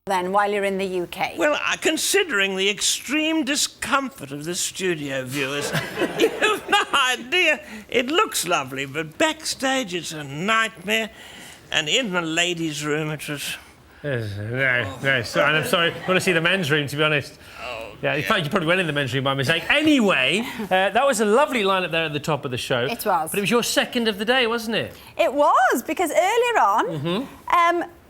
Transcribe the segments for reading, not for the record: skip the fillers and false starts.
then, while you're in the UK? Well, considering the extreme discomfort of the studio viewers, you have no idea. It looks lovely, but backstage it's a nightmare. And in the ladies' room, it was... No, sorry, and I'm sorry. I want to see the men's room, to be honest. Yeah, in fact, you probably went in the men's room by mistake. Anyway, that was a lovely lineup there at the top of the show. It was. But it was your second of the day, wasn't it? It was, because earlier on,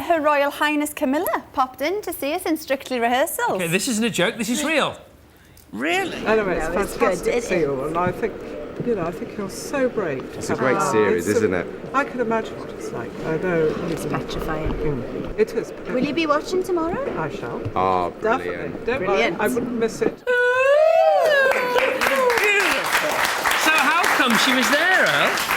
Her Royal Highness Camilla popped in to see us in Strictly rehearsals. Okay, this isn't a joke, this is real. Really? Anyway, it's fantastic good. to see you, and I think, I think you're so brave. It's a great series, isn't it? I can imagine what it's like. I know. It's petrifying. It is. Will you be watching tomorrow? I shall. Oh, Definitely. brilliant. Don't Brilliant. worry, I wouldn't miss it. So how come she was there, Earl?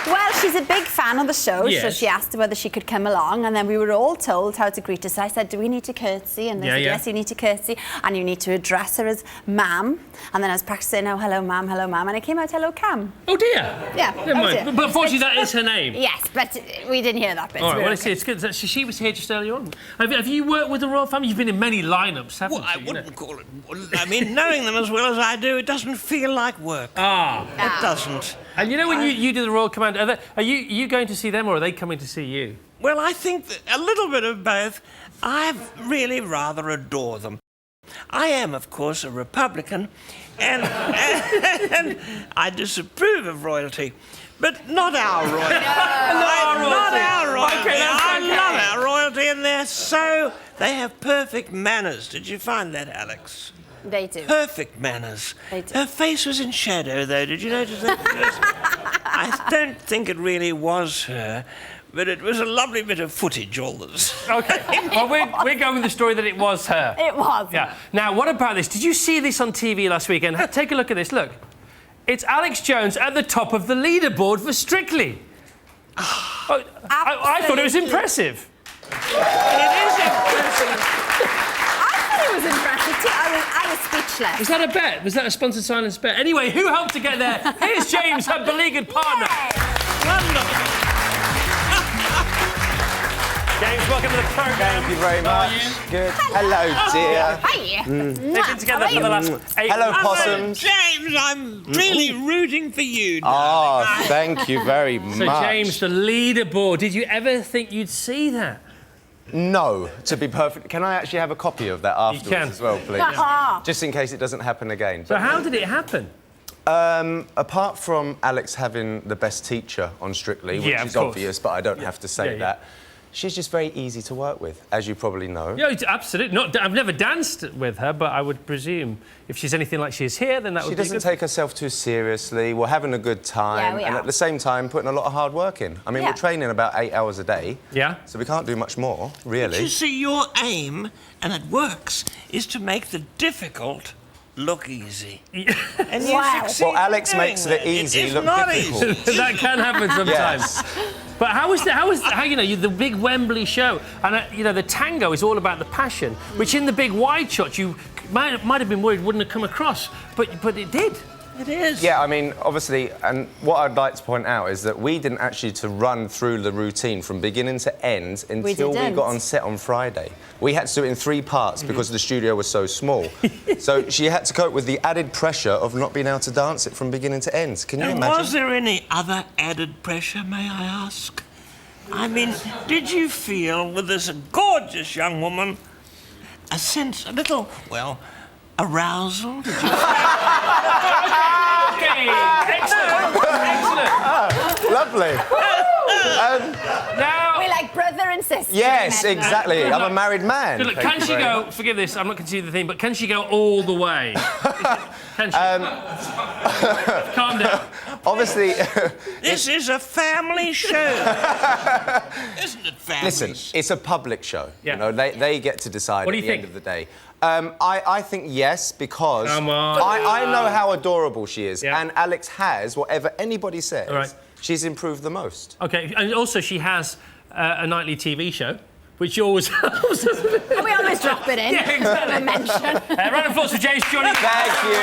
Well, she's a big fan of the show, so Yes. she asked whether she could come along, and then we were all told how to greet us. I said, do we need to curtsy? And they said, yes, you need to curtsy, and you need to address her as ma'am. And then I was practicing, oh, hello, ma'am, and it came out, hello, Cam. Oh, dear. Yeah. Never mind. But unfortunately, that is her name. Yes, but we didn't hear that bit. All right, so well, it's good. She was here just earlier on. Have you worked with the royal family? You've been in many lineups, haven't Well, I you? wouldn't call it... I mean, knowing them as well as I do, it doesn't feel like work. Ah. It doesn't. And you know when you do the Royal Command, are you going to see them or are they coming to see you? Well, I think that a little bit of both. I really rather adore them. I am, of course, a Republican, and I disapprove of royalty, but not our royalty. Not our royalty. Okay, that's I okay. love our royalty, and they have perfect manners. Did you find that, Alex? They do. Perfect manners. They do. Her face was in shadow, though. Did you notice that? I don't think it really was her, but it was a lovely bit of footage, all this. Okay. Well, we're going with the story that it was her. It was. Yeah. Now, what about this? Did you see this on TV last weekend? Take a look at this. Look. It's Alex Jones at the top of the leaderboard for Strictly. Oh, I thought it was impressive. It is impressive. It was impressive too. I was speechless. Was that a bet? Was that a sponsored silence bet? Anyway, who helped to get there? Here's James, her beleaguered partner. Wonderful. James, welcome to the programme. Thank you very much. Good. Hello, dear. Hi. They've been together for the last 8 Hello, months. possums. James, I'm really rooting for you. Oh, thank you very So, much. James, the leaderboard. Did you ever think you'd see that? No, to be perfect. Can I actually have a copy of that afterwards can. as well, please? Yeah. Just in case it doesn't happen again. So how did it happen? Apart from Alex having the best teacher on Strictly, which Yeah, of is course. obvious, but I don't have to say Yeah. that, she's just very easy to work with, as you probably know. Yeah, absolutely. I've never danced with her, but I would presume if she's anything like she is here, then that She would be doesn't good. take herself too seriously. We're having a good time, Yeah, we and are. at the same time putting a lot of hard work in. I mean, Yeah. we're training about 8 hours a day. Yeah. So we can't do much more, You really. see, your aim, and it works, is to make the difficult look easy. And you Wow. succeed Well, Alex in doing makes that. the easy It's look not difficult. easy. That can happen sometimes. Yes. But how you know, the big Wembley show, and you know, the tango is all about the passion, which in the big wide shot you might have been worried wouldn't have come across, but it did. It is. Yeah, I mean, obviously, and what I'd like to point out is that we didn't actually to run through the routine from beginning to end until we didn't. got on set on Friday. We had to do it in 3 parts because the studio was so small. So she had to cope with the added pressure of not being able to dance it from beginning to end. Can you And imagine? was there any other added pressure, may I ask? I mean, did you feel with this gorgeous young woman a sense, a little, well, arousal? Did you Okay, excellent, excellent. Lovely. Now, We're like brother and sister. Yes, remember? exactly. I'm a married man. look, Thank can you she very go? much. Forgive this, I'm not going to see the thing, but can she go all the way? Can she? Calm down. Obviously, This is a family show. Isn't it, family? listen, it's a public show. Yeah. You know, they get to decide What do at you the think? end of the day. I think yes, because Come on. I know how adorable she is, Yeah. and Alex has, whatever anybody says, All right. she's improved the most. Okay, and also she has a nightly TV show, which you always helps, doesn't it? We always drop it in. Yeah, exactly. A mention. Round of applause for James Johnny. Thank you.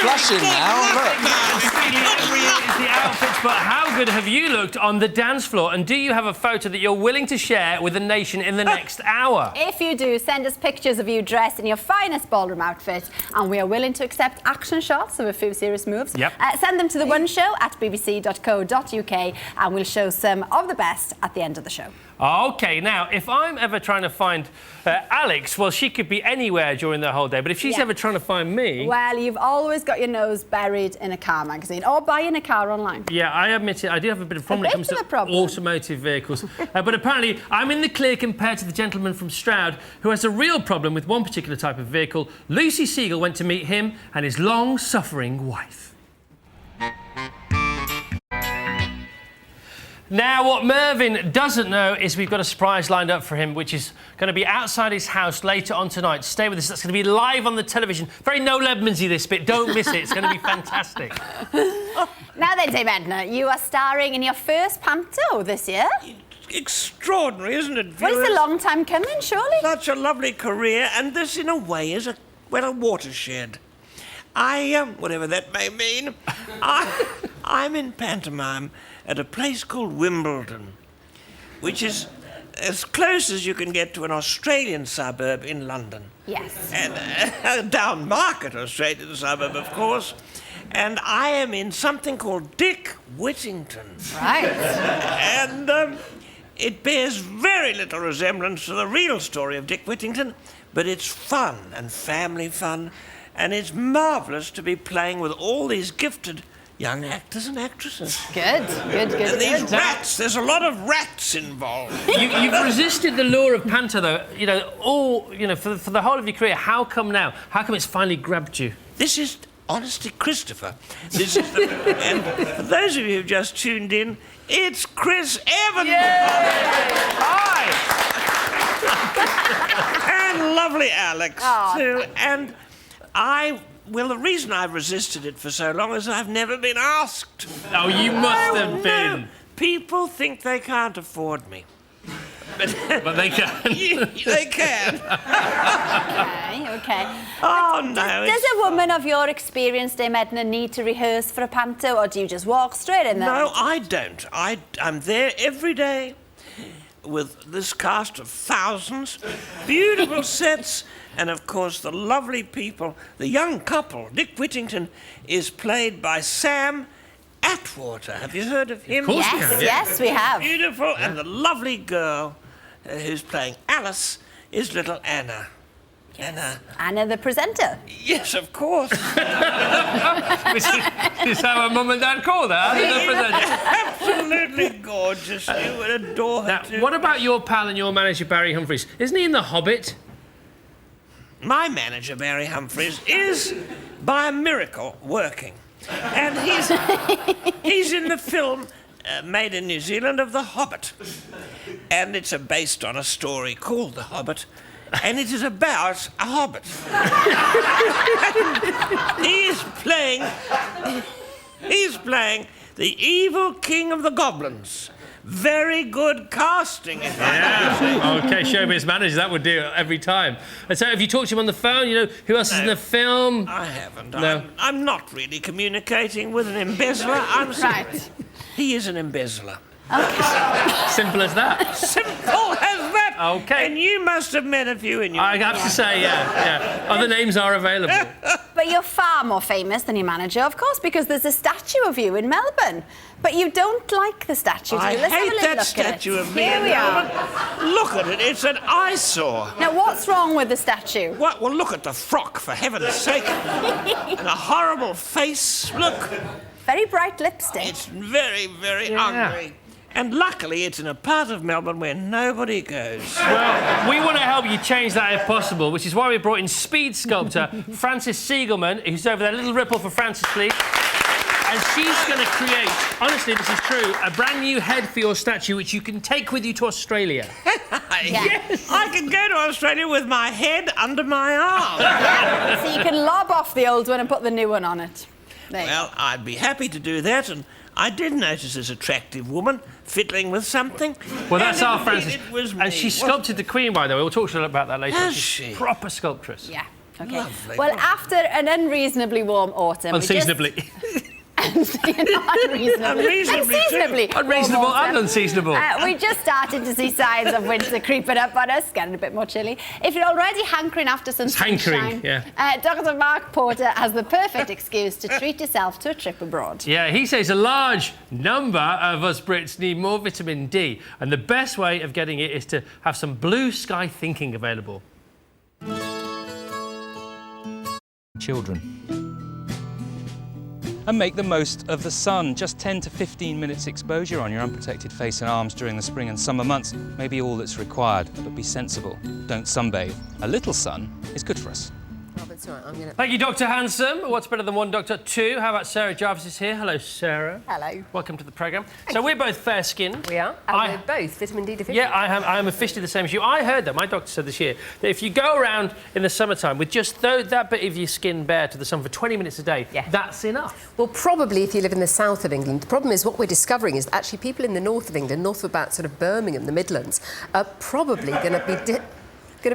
Blushing now, look. It's the outfits, but how good have you looked on the dance floor? And do you have a photo that you're willing to share with the nation in the next hour? If you do, send us pictures of you dressed in your finest ballroom outfit, and we are willing to accept action shots of a few serious moves. Yep. Send them to the One Show at bbc.co.uk, and we'll show some of the best at the end of the show. OK, now, if I'm ever trying to find Alex, well, she could be anywhere during the whole day, but if she's ever trying to find me... Well, you've always got your nose buried in a car magazine or buying a car online. Yeah, I admit it, I do have a bit of a problem when it comes to automotive vehicles. But apparently, I'm in the clear compared to the gentleman from Stroud who has a real problem with one particular type of vehicle. Lucy Siegel went to meet him and his long-suffering wife. Now, what Mervyn doesn't know is we've got a surprise lined up for him, which is going to be outside his house later on tonight. Stay with us. That's going to be live on the television. Very No Ledmansy, this bit. Don't miss it. It's going to be fantastic. Now then, Dame Edna, you are starring in your first panto this year. Extraordinary, isn't it, viewers? Well, it's a long time coming, surely. Such a lovely career, and this, in a way, is a watershed. Whatever that may mean, I'm in pantomime at a place called Wimbledon, which is as close as you can get to an Australian suburb in London. Yes. And a down-market Australian suburb, of course. And I am in something called Dick Whittington. Right. And it bears very little resemblance to the real story of Dick Whittington, but it's fun and family fun, and it's marvellous to be playing with all these gifted young actors and actresses. Good. And these rats, there's a lot of rats involved. You've resisted the lure of panto, though. You know, for the whole of your career. How come now? How come it's finally grabbed you? This is, honestly, Christopher. This is and for those of you who've just tuned in, it's Chris Evans. Hi. And lovely Alex, too. And well, the reason I've resisted it for so long is I've never been asked. Oh, you must have been. No. People think they can't afford me. But they can. They can. Okay. Oh, no. Does a woman of your experience, Dame Edna, need to rehearse for a panto, or do you just walk straight in there? No, I don't. I'm there every day with this cast of thousands, beautiful sets, and, of course, the lovely people. The young couple, Dick Whittington, is played by Sam Atwater. Have you heard of him? Of course we have. Yes, we have. Beautiful, and the lovely girl who's playing Alice is little Anna. Yes. Anna, the presenter. Yes, of course. This is how her mum and dad called her. Absolutely gorgeous. You would adore her, Now, too. what about your pal and your manager, Barry Humphries? Isn't he in The Hobbit? My manager, Barry Humphries, is, by a miracle, working. And he's in the film made in New Zealand of The Hobbit. And it's based on a story called The Hobbit. And it is about a hobbit. He's playing the evil king of the goblins. Very good casting. Yeah. OK, showbiz manager, that would do it every time. And so have you talked to him on the phone? You know, who else is in the film? I haven't. No. I'm not really communicating with an embezzler. Right. He is an embezzler. Simple as that. Simple as that. OK. And you must have met a few in your... I have to say, yeah. Other names are available. But you're far more famous than your manager, of course, because there's a statue of you in Melbourne. But you don't like the statue, do you? I Let's have a hate little that look statue at it. of me Here in we are. Melbourne. Look at it. It's an eyesore. Now, what's wrong with the statue? What? Well, look at the frock, for heaven's sake. And a horrible face. Look. Very bright lipstick. It's very, very ugly. And luckily, it's in a part of Melbourne where nobody goes. Well, we want to help you change that if possible, which is why we brought in speed sculptor Frances Siegelman, who's over there. A little ripple for Frances, please. And she's going to create, honestly, this is true, a brand new head for your statue, which you can take with you to Australia. Yes. I can go to Australia with my head under my arm. So you can lob off the old one and put the new one on it. There you Well, I'd be happy to do that, and I did notice this attractive woman fiddling with something. Well, that's and our indeed Frances. It was me. And she sculpted the Queen, by the way. We'll talk to her about that later. Has She's she? Proper sculptress. Yeah. Okay. Lovely. Well, after an unreasonably warm autumn... Unseasonably. Unreasonably. Unreasonable and unseasonable. We just started to see signs of winter creeping up on us, getting a bit more chilly. If you're already hankering after some sunshine, Dr. Mark Porter has the perfect excuse to treat yourself to a trip abroad. Yeah, he says a large number of us Brits need more vitamin D, and the best way of getting it is to have some blue sky thinking available. Children. And make the most of the sun. Just 10 to 15 minutes exposure on your unprotected face and arms during the spring and summer months may be all that's required, but be sensible. Don't sunbathe. A little sun is good for us. Oh, that's all right. I'm gonna... Thank you, Dr. Handsome. What's better than one doctor? Two. How about Sarah Jarvis is here? Hello, Sarah. Hello. Welcome to the programme. So we're both fair-skinned. We are. And we're both vitamin D deficient. Yeah, I am officially the same as you. I heard that, my doctor said this year, that if you go around in the summertime with just that bit of your skin bare to the sun for 20 minutes a day, that's enough. Well, probably if you live in the south of England. The problem is what we're discovering is that actually people in the north of England, north of about sort of Birmingham, the Midlands, are probably going to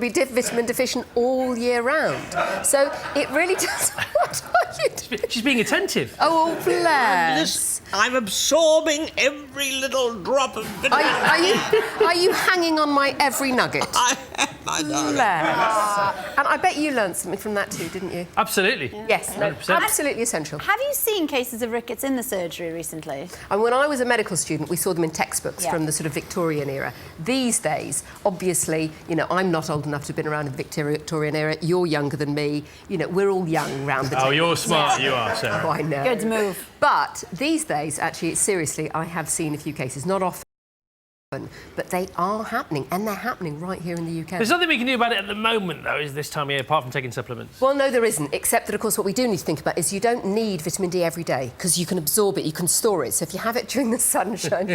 be vitamin deficient all year round. So it really does... What are you doing? She's being attentive. Oh, bless. I'm absorbing every little drop of vitamin. Are you hanging on my every nugget? I am, my darling. Bless. And I bet you learned something from that too, didn't you? Absolutely. Yes, no, 100%. absolutely essential. Have you seen cases of rickets in the surgery recently? And when I was a medical student, we saw them in textbooks from the sort of Victorian era. These days, obviously, you know, I'm not old enough to have been around in the Victorian era. You're younger than me. You know, we're all young round the table. Oh, you're smart, you are, Sarah. Oh, I know. Good move. But these days, actually, seriously, I have seen a few cases, not often, but they are happening, and they're happening right here in the UK. There's nothing we can do about it at the moment, though, is this time of year, apart from taking supplements. Well, no, there isn't, except that, of course, what we do need to think about is you don't need vitamin D every day, because you can absorb it, you can store it. So if you have it during the sunshine,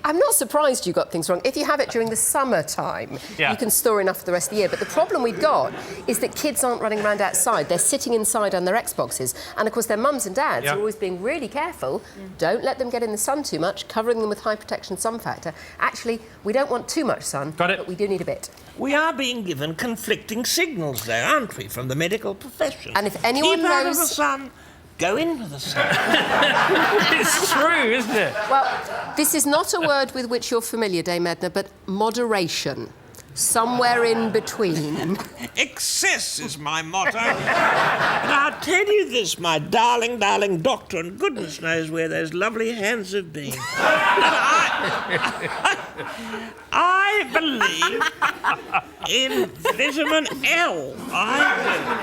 I'm not surprised you got things wrong. If you have it during the summertime, you can store enough for the rest of the year. But the problem we've got is that kids aren't running around outside. They're sitting inside on their Xboxes. And, of course, their mums and dads are always being really careful. Don't let them get in the sun too much, covering them with high protection sun factor. Actually, we don't want too much sun, but we do need a bit. We are being given conflicting signals there, aren't we, from the medical profession? And if anyone Keep out of the sun, go into the sun. It's true, isn't it? Well, this is not a word with which you're familiar, Dame Edna, but moderation. Somewhere in between. Excess is my motto. And I'll tell you this, my darling, darling doctor, and goodness knows where those lovely hands have been. I believe in vitamin L.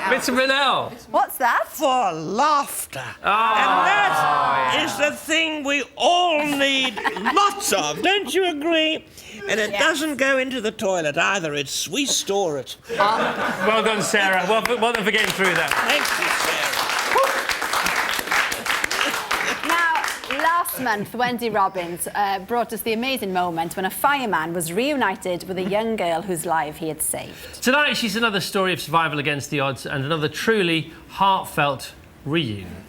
Vitamin L? What's that? For laughter. And that is the thing we all need lots of. Don't you agree? And it doesn't go into the toilet either. We store it. Well done, Sarah. Well done for getting through that. Thank you, Sarah. Now, last month, Wendy Robbins brought us the amazing moment when a fireman was reunited with a young girl whose life he had saved. Tonight, she's another story of survival against the odds and another truly heartfelt reunion.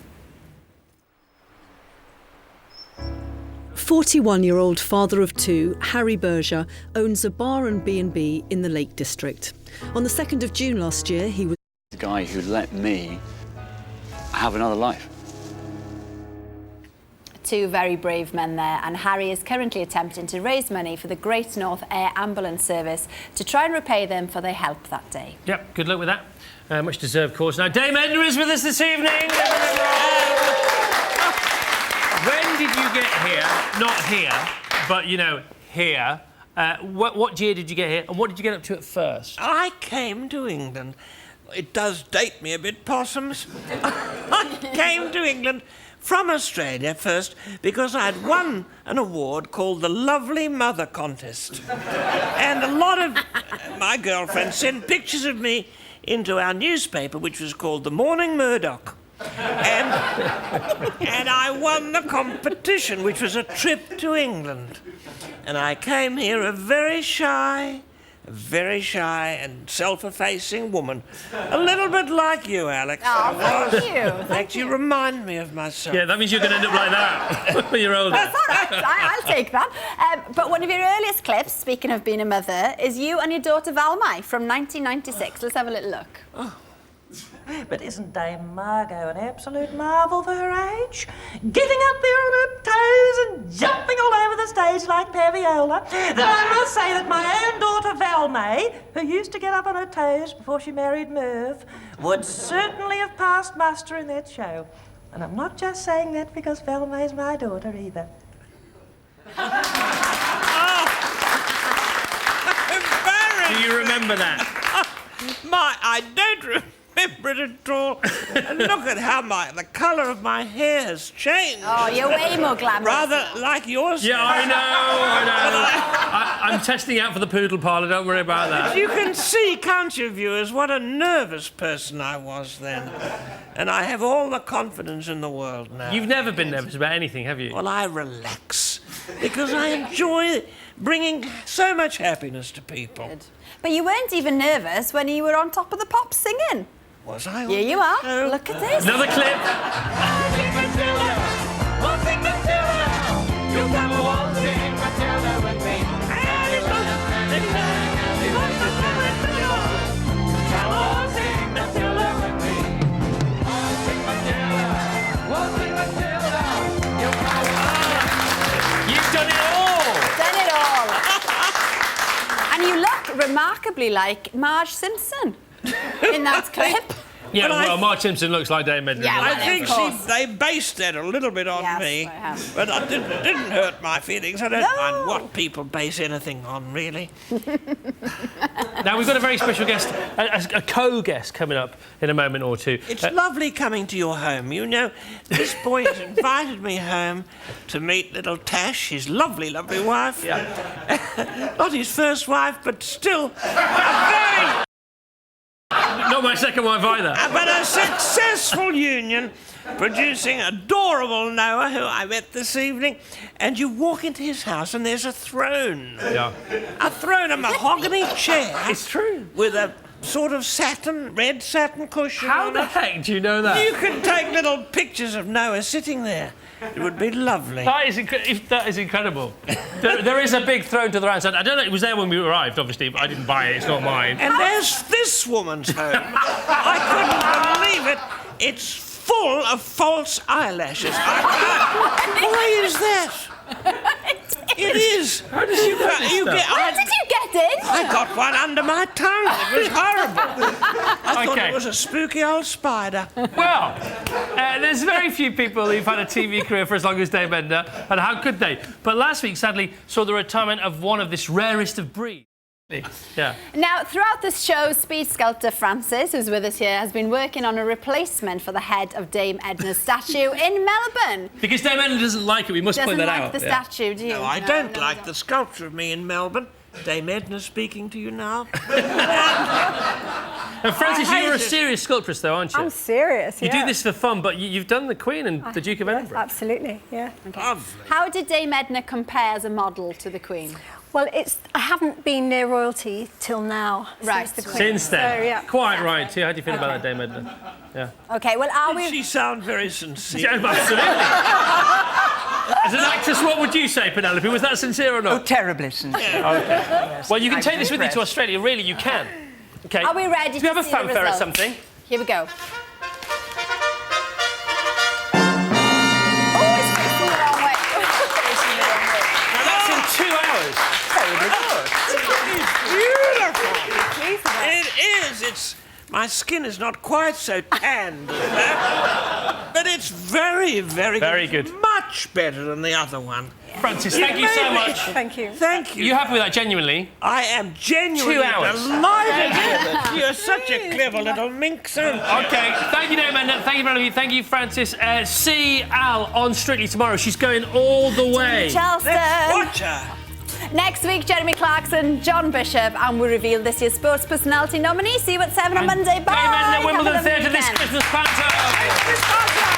41-year-old father of two, Harry Berger, owns a bar and B&B in the Lake District. On the 2nd of June last year, he was... The guy who let me have another life. Two very brave men there, and Harry is currently attempting to raise money for the Great North Air Ambulance Service to try and repay them for their help that day. Yep, good luck with that. Much deserved cause. Now, Dame Edna is with us this evening. When did you get here? Not here, but, you know, here. What year did you get here, and what did you get up to at first? I came to England. It does date me a bit, possums. I came to England from Australia first because I'd won an award called the Lovely Mother Contest. And a lot of my girlfriends sent pictures of me into our newspaper, which was called the Morning Murdoch. And I won the competition, which was a trip to England. And I came here a very shy and self-effacing woman. A little bit like you, Alex. Oh, thank you. In fact, you remind me of myself. Yeah, that means you're going to end up like that when you're older. That's all right. I'll take that. But one of your earliest clips, speaking of being a mother, is you and your daughter Valmai from 1996. Let's have a little look. Oh, But isn't Dame Margot an absolute marvel for her age? Getting up there on her toes and jumping all over the stage like Paviola. Though I must say that my own daughter Val May, who used to get up on her toes before she married Merv, would certainly have passed muster in that show. And I'm not just saying that because Val May's my daughter either. Do you remember that? I don't remember it at all. And look at how the colour of my hair has changed. Oh, you're way more glamorous. Rather like yours. Yeah, I know. I'm testing out for the poodle parlour, don't worry about that. You can see, can't you, viewers, what a nervous person I was then. And I have all the confidence in the world now. You've never been nervous about anything, have you? Well, I relax because I enjoy bringing so much happiness to people. Good. But you weren't even nervous when you were on Top of the Pops singing. Was I? Here you are. No. Look at this. Another clip. You've done it all. Done it all. And you look remarkably like Marge Simpson in that clip. Yeah, well, Marge Simpson looks like Dame Edna. Yeah, I think they based that a little bit on me, but it didn't hurt my feelings. I don't mind what people base anything on, really. Now, we've got a very special guest, a co-guest coming up in a moment or two. It's lovely coming to your home. You know, this boy has invited me home to meet little Tash, his lovely, lovely wife. Yeah. Not his first wife, but still a very... Not my second wife either. But a successful union, producing adorable Noah, who I met this evening, and you walk into his house and there's a throne. Yeah. A throne, a mahogany chair. It's true. With a sort of red satin cushion. How the heck do you know that? You can take little pictures of Noah sitting there. It would be lovely. That is incredible. there is a big throne to the right side. I don't know, it was there when we arrived, obviously, but I didn't buy it, it's not mine. And there's this woman's home. I couldn't believe it. It's full of false eyelashes. Why is that? It is. How did you get this How did you get in? I got one under my tongue. It was horrible. I thought it was a spooky old spider. Well, there's very few people who've had a TV career for as long as Dame Edna, and how could they? But last week, sadly, saw the retirement of one of this rarest of breeds. Yeah. Now, throughout this show, speed sculptor Francis, who's with us here, has been working on a replacement for the head of Dame Edna's statue in Melbourne. Because Dame Edna doesn't like it, we must point that out. Doesn't like the statue, do you? No, I don't like the sculpture of me in Melbourne. Dame Edna speaking to you now. And Francis, you're a serious sculptress, though, aren't you? I'm serious, You do this for fun, but you've done the Queen and the Duke of Edinburgh. Absolutely, yeah. Okay. Lovely. How did Dame Edna compare as a model to the Queen? Well, I haven't been near royalty till now. Right. Since the Queen. Since then. So, yeah. Quite right, too. How do you feel about that, Dame Edna? Yeah. OK, well, are we... She sounds very sincere. Yeah, absolutely. As an actress, what would you say, Penelope? Was that sincere or not? Oh, terribly sincere. Okay. Well, you can take this with you to Australia. Really, you can. Okay. Are we ready to see the Do you have a fanfare or results? something? Here we go. Now, that's in 2 hours. It's beautiful. It is. It's... My skin is not quite so tanned as that, but it's very, very good. Very good. Much better than the other one. Francis, thank you so much. Thank you. Thank you. You happy with that, genuinely? I am genuinely 2 hours. delighted with it. You're such a clever little minx, aren't you? OK, thank you, Dame Edna. Thank you, Penelope. Thank you, Francis. See Al on Strictly tomorrow. She's going all the way. Charleston. Let's watch her. Next week, Jeremy Clarkson, John Bishop, and we reveal this year's Sports Personality nominee. See you at 7 on Monday. Bye. Dame Edna, Wimbledon Have a lovely Theatre this weekend. Christmas panto.